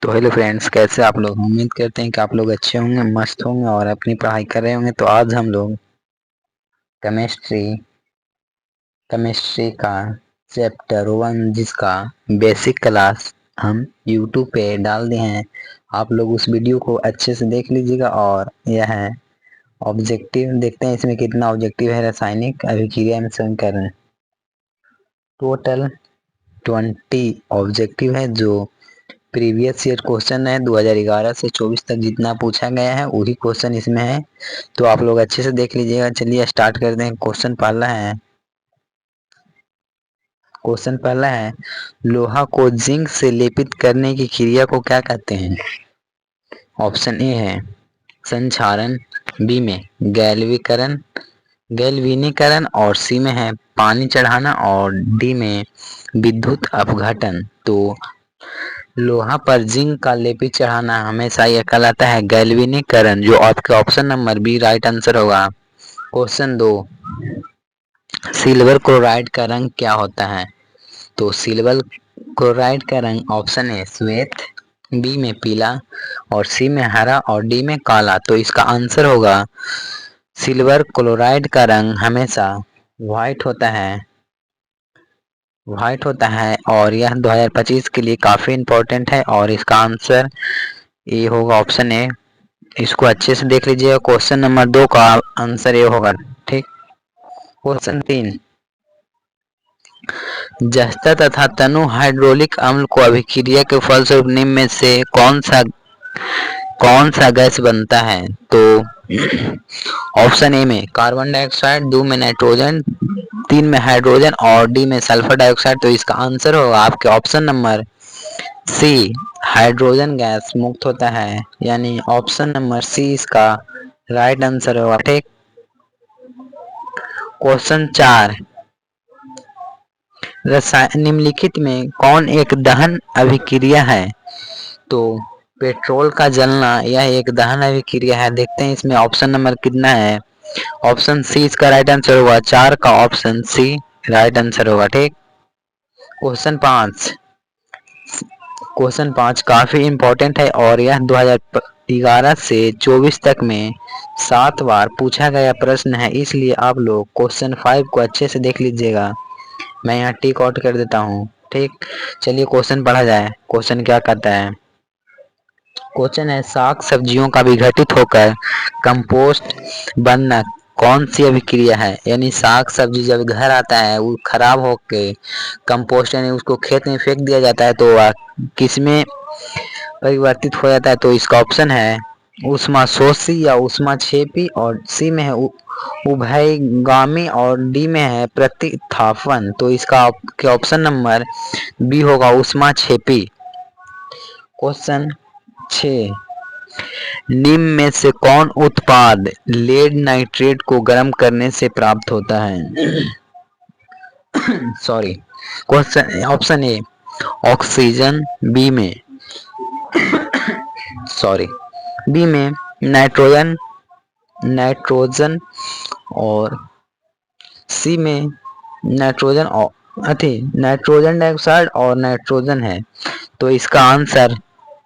तो hello friends, कैसे आप लोग। उम्मीद करते हैं कि आप लोग अच्छे होंगे, मस्त होंगे और अपनी पढ़ाई कर रहे होंगे। तो आज हम लोग केमिस्ट्री केमिस्ट्री का चैप्टर 1 जिसका बेसिक क्लास हम यूट्यूब पे डाल दिए हैं। आप लोग उस वीडियो को अच्छे से देख लीजिएगा। और यह है ऑब्जेक्टिव, देखते हैं इसमें कितना ऑब्जेक्टिव है। रासायनिक अभिक्रिया में समीकरण टोटल 20 ऑब्जेक्टिव है, जो प्रीवियस ईयर क्वेश्चन है 2011 से 24 तक जितना पूछा गया है वही क्वेश्चन इसमें है। तो आप लोग अच्छे से देख लीजिएगा। चलिए स्टार्ट करते हैं। क्वेश्चन पहला है लोहा को जिंक से लेपित करने की क्रिया को क्या कहते हैं। ऑप्शन ए है संक्षारण, बी में गैल्वेनीकरण और सी में है पानी चढ़ाना और डी में विद्युत अपघटन। तो लोहा पर जिंक का लेपित चढ़ाना हमेशा यह कहलाता है गैल्वेनीकरण, जो आपके option number B right answer होगा। क्वेश्चन 2, सिल्वर क्लोराइड का रंग क्या होता है। तो सिल्वर क्लोराइड का रंग ऑप्शन ए श्वेत, बी में पीला और सी में हरा और डी में काला। तो इसका आंसर होगा सिल्वर क्लोराइड का रंग हमेशा व्हाइट होता है और यह 2025 के लिए काफी इंपॉर्टेंट है। और इसका आंसर ये होगा ऑप्शन ए। इसको अच्छे से देख लीजिएगा। क्वेश्चन नंबर 2 का आंसर ये होगा। ठीक। क्वेश्चन 3, जस्ता तथा तनु हाइड्रोलिक अम्ल को अभिक्रिया के फलस्वरूप निम्न में से कौन सा गैस बनता है। तो ऑप्शन ए में कार्बन डाइऑक्साइड, 2 में नाइट्रोजन, 3 में हाइड्रोजन और डी में सल्फर डाइऑक्साइड। तो इसका आंसर होगा आपके option number C, hydrogen gas मुक्त होता है, यानी ऑप्शन नंबर सी इसका राइट आंसर होगा। ठीक। क्वेश्चन 4, निम्नलिखित में कौन एक दहन अभिक्रिया है। तो पेट्रोल का जलना यह एक दहन अभिक्रिया है। देखते हैं इसमें ऑप्शन नंबर कितना है। ऑप्शन सी इसका राइट आंसर होगा। 4 का ऑप्शन सी राइट आंसर होगा। ठीक। क्वेश्चन 5 काफी इंपॉर्टेंट है और यह 2011 से 24 तक में 7 बार पूछा गया प्रश्न है, इसलिए आप लोग क्वेश्चन 5 को अच्छे से देख लीजिएगा। मैं यहाँ टिक आउट कर देता हूँ। ठीक। चलिए क्वेश्चन पढ़ा जाए। क्वेश्चन क्या कहता है। क्वेश्चन है साग सब्जियों का विघटित होकर कंपोस्ट बनना कौन सी अभिक्रिया है। यानी साग सब्जी जब घर आता है वो खराब होके कंपोस्ट यानी उसको खेत में फेंक दिया जाता है, तो वह किसमें परिवर्तित हो जाता है। तो इसका ऑप्शन है उष्माशोषी या उष्माक्षेपी और सी में है उभयगामी और डी में है प्रतिस्थापन। तो इसका ऑप्शन नंबर बी होगा उष्माक्षेपी। क्वेश्चन 6, निम्न में से कौन उत्पाद लेड नाइट्रेट को गर्म करने से प्राप्त होता है। Sorry. Question option A oxygen, B में नाइट्रोजन और सी में नाइट्रोजन डाइऑक्साइड और नाइट्रोजन है। तो इसका आंसर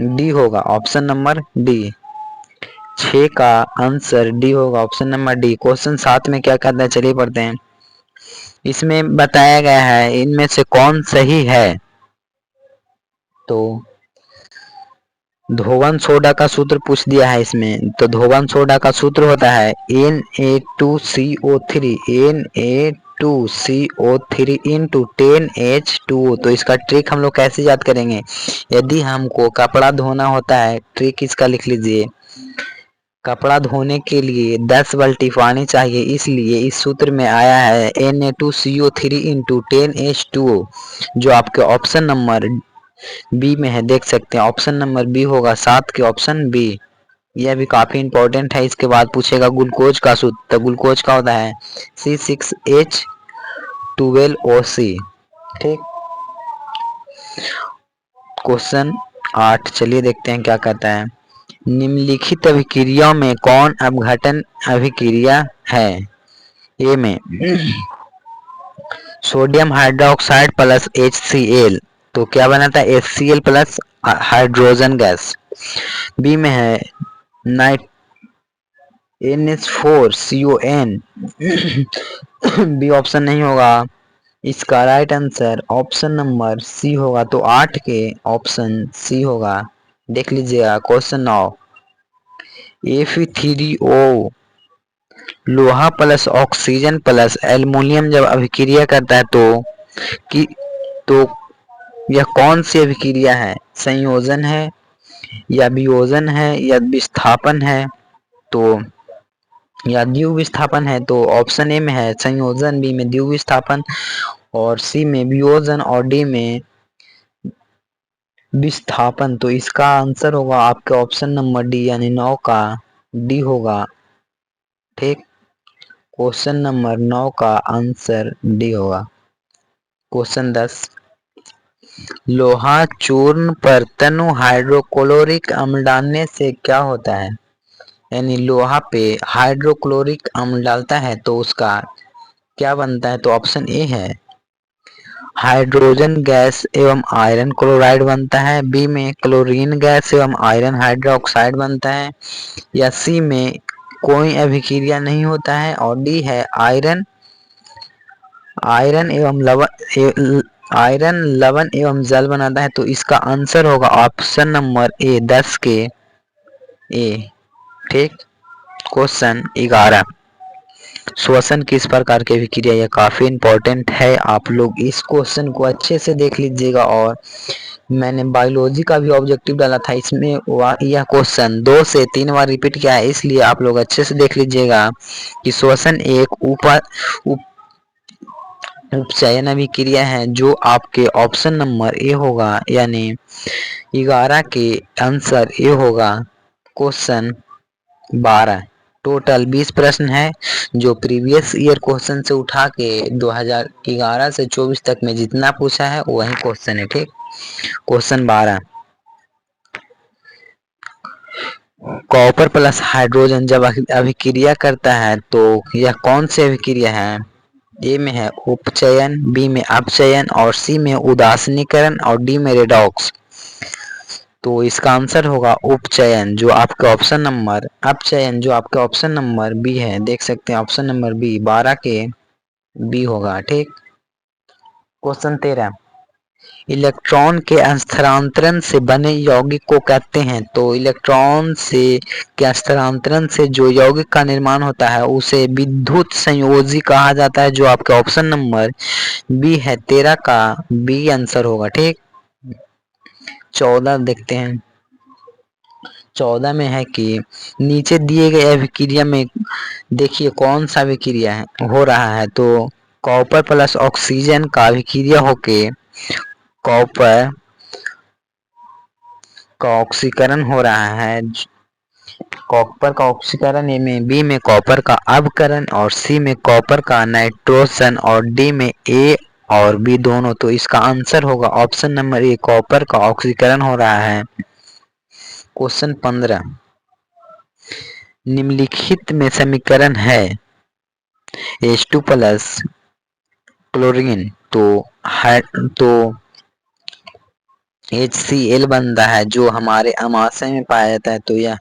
डी होगा, ऑप्शन नंबर डी। 6 का आंसर डी होगा, ऑप्शन नंबर डी। क्वेश्चन 7 में क्या कहता है, चलिए पढ़ते हैं। इसमें बताया गया है इनमें से कौन सही है। तो धोवन सोडा का सूत्र पूछ दिया है इसमें। तो धोवन सोडा का सूत्र होता है Na2CO3 इंटू 10H2O। तो इसका ट्रिक हम लोग कैसे याद करेंगे। यदि हमको कपड़ा धोना होता है, ट्रिक इसका लिख लीजिए। कपड़ा धोने के लिए 10 बाल्टी पानी चाहिए, इसलिए इस सूत्र में आया है Na2CO3 इंटू 10H2O, जो आपके ऑप्शन नंबर बी में है। देख सकते हैं ऑप्शन नंबर बी होगा, 7 के ऑप्शन बी। यह भी काफी इंपॉर्टेंट है। इसके बाद पूछेगा ग्लूकोज का सूत्र। तो ग्लूकोज का होता है C6H12OC। ठीक। क्वेश्चन 8, चलिए देखते हैं क्या कहता है। निम्नलिखित अभिक्रिया में कौन अपघटन अभिक्रिया है। ए में सोडियम हाइड्रोक्साइड प्लस HCl। तो क्या बना था HCl plus hydrogen gas. B में है नाइट NH4CON। बी ऑप्शन नहीं होगा इसका right answer option number C होगा, तो 8 के ऑप्शन सी होगा। देख लीजिएगा क्वेश्चन 9। Fe3O लोहा प्लस ऑक्सीजन प्लस एल्युमिनियम जब अभिक्रिया करता है कि तो यह कौन सी अभिक्रिया है? संयोजन है या वियोजन है या विस्थापन है तो या द्वितीय विस्थापन है? तो ऑप्शन ए में है संयोजन, बी में द्वितीय विस्थापन और सी में वियोजन और डी में विस्थापन। तो इसका आंसर होगा आपके ऑप्शन नंबर डी यानी 9 का डी होगा। ठीक, क्वेश्चन नंबर 9 का आंसर डी होगा। क्वेश्चन 10 लोहा चूर्ण पर तनु हाइड्रोक्लोरिक अम्ल डालने से क्या होता है? यानी लोहा पे हाइड्रोक्लोरिक अम्ल डालता है तो उसका क्या बनता है? तो ऑप्शन ए है हाइड्रोजन गैस एवं आयरन क्लोराइड बनता है, बी में क्लोरीन गैस एवं आयरन हाइड्रोक्साइड बनता है, या सी में कोई अभिक्रिया नहीं होता है और डी है आयरन लवण एवं जल बनाता है। तो इसका आंसर होगा ऑप्शन नंबर ए 10 के ए। ठीक, क्वेश्चन 11 श्वसन किस प्रकार की अभिक्रिया? यह काफी इंपॉर्टेंट है, आप लोग इस क्वेश्चन को अच्छे से देख लीजिएगा। और मैंने बायोलॉजी का भी ऑब्जेक्टिव डाला था, इसमें यह क्वेश्चन 2 से 3 बार रिपीट किया है, इसलिए आप लोग अच्छे से देख लीजिएगा कि श्वसन एक उपचयन अभिक्रिया है जो आपके ऑप्शन नंबर ए होगा, यानी 11 के आंसर ए होगा। क्वेश्चन 12 टोटल 20 प्रश्न है जो प्रीवियस ईयर क्वेश्चन से उठा के 2011 से 24 तक में जितना पूछा है वही क्वेश्चन है। ठीक, क्वेश्चन 12 कॉपर प्लस हाइड्रोजन जब अभिक्रिया करता है तो यह कौन सी अभिक्रिया है? ए में है उपचयन, बी में अपचयन और सी में उदासीनीकरण और डी में रेडॉक्स। तो इसका आंसर होगा उपचयन जो आपके ऑप्शन नंबर अपचयन जो आपके ऑप्शन नंबर बी है। देख सकते हैं ऑप्शन नंबर बी 12 के बी होगा। ठीक, क्वेश्चन 13 इलेक्ट्रॉन के स्थानांतरण से बने यौगिक को कहते हैं? तो इलेक्ट्रॉन से के स्थानांतरण से जो यौगिक का निर्माण होता है उसे विद्युत संयोजी कहा जाता है, जो आपके ऑप्शन नंबर बी है 13 का बी आंसर होगा। ठीक, 14 देखते हैं। 14 में है कि नीचे दिए गए अभिक्रिया में देखिए कौन सा अभिक्रिया हो रहा है? तो कॉपर प्लस ऑक्सीजन का अभिक्रिया होके कॉपर का ऑक्सीकरण हो रहा है। कॉपर का ऑक्सीकरण ए में, बी में कॉपर का अपकरण और सी में कॉपर का नाइट्रोजन और डी में ए और बी दोनों। तो इसका आंसर होगा ऑप्शन नंबर ए कॉपर का ऑक्सीकरण हो रहा है। क्वेश्चन 15 निम्नलिखित में समीकरण है H2 प्लस क्लोरीन तो HCl बनता है जो हमारे अमाशय में पाया जाता है। तो यह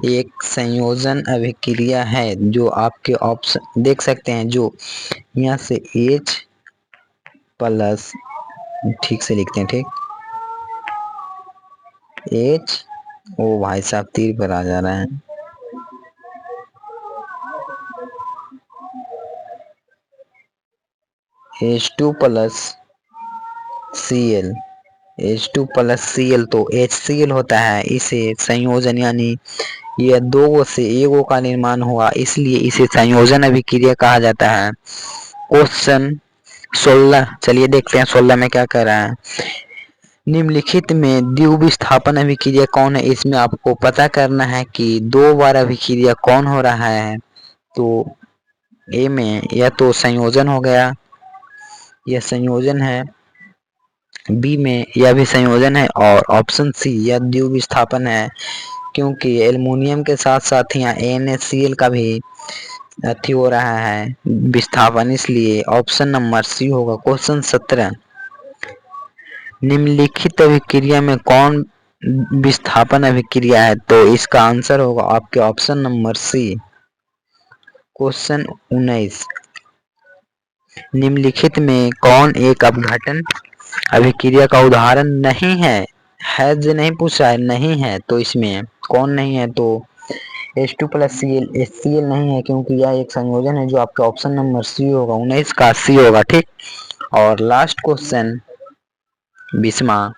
एक संयोजन अभिक्रिया है जो आपके ऑप्शन देख सकते हैं, जो यहाँ से H प्लस ठीक से लिखते हैं। ठीक, H ओ भाई साहब तीर पर आ जा रहा है। H2 plus Cl H2 plus Cl तो HCl होता है। इसे संयोजन यानी यह दो से एगो का निर्माण हुआ, इसलिए इसे संयोजन अभिक्रिया कहा जाता है। क्वेश्चन 16 चलिए देखते हैं 16 में क्या कह रहा है। निम्नलिखित में द्विविस्थापन अभिक्रिया कौन है? इसमें आपको पता करना है कि 2 बार अभिक्रिया कौन हो रहा है। तो ए में यह तो संयोजन हो गया, यह संयोजन है, बी में यह भी संयोजन है और ऑप्शन सी यह द्विविस्थापन है, क्योंकि एल्युमिनियम के साथ साथ यहाँ NaCl का भी अति हो रहा है विस्थापन, इसलिए ऑप्शन नंबर सी होगा। क्वेश्चन 17 निम्नलिखित अभिक्रिया में कौन विस्थापन अभिक्रिया है, तो इसका आंसर होगा आपके ऑप्शन नंबर सी। क्वेश्चन 19, निम्नलिखित में कौन एक अपघटन अभिक्रिया का उदाहरण नहीं है जो नहीं पूछा है, नहीं है तो इसमें कौन नहीं है, तो H2+Cl HCl नहीं है, क्योंकि यह एक संयोजन है जो आपका ऑप्शन नंबर सी होगा, 19 का सी होगा। ठीक, और लास्ट क्वेश्चन 20वां,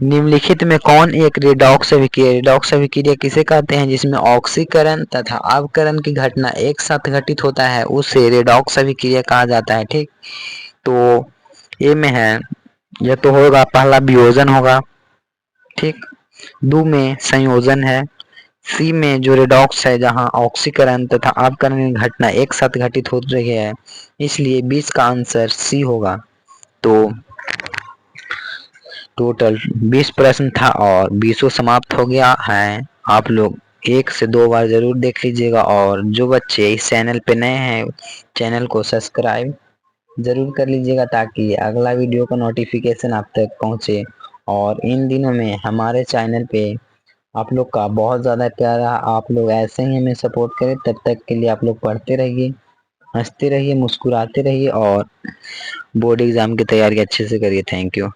निम्नलिखित में कौन एक रेडॉक्स अभिक्रिया, रेडॉक्स अभिक्रिया किसे कहते हैं जिसमें ऑक्सीकरण तथा अवकरण की घटना एक साथ घटित होता है, उसे रेडॉक्स अभिक्रिया कहा जाता है। ठीक, तो ए में है, यह तो होगा पहला वियोजन होगा। ठीक, दो में संयोजन है, सी में जो रेडॉक्स है जहां ऑक्सीकरण तथा अपकरण की घटना एक साथ घटित हो रही है, इसलिए 20 का आंसर सी होगा। तो टोटल 20 प्रश्न था और 20 समाप्त हो गया है। आप लोग 1 से 2 बार जरूर देख लीजिएगा, और जो बच्चे इस चैनल पे नए हैं चैनल को सब्सक्राइब जरूर कर लीजिएगा ताकि अगला वीडियो का नोटिफिकेशन आप तक पहुंचे। और इन दिनों में हमारे चैनल पे आप लोग का बहुत ज़्यादा प्यार रहा, आप लोग ऐसे ही हमें सपोर्ट करें। तब तक के लिए आप लोग पढ़ते रहिए, हंसते रहिए, मुस्कुराते रहिए और बोर्ड एग्जाम की तैयारी अच्छे से करिए। Thank you.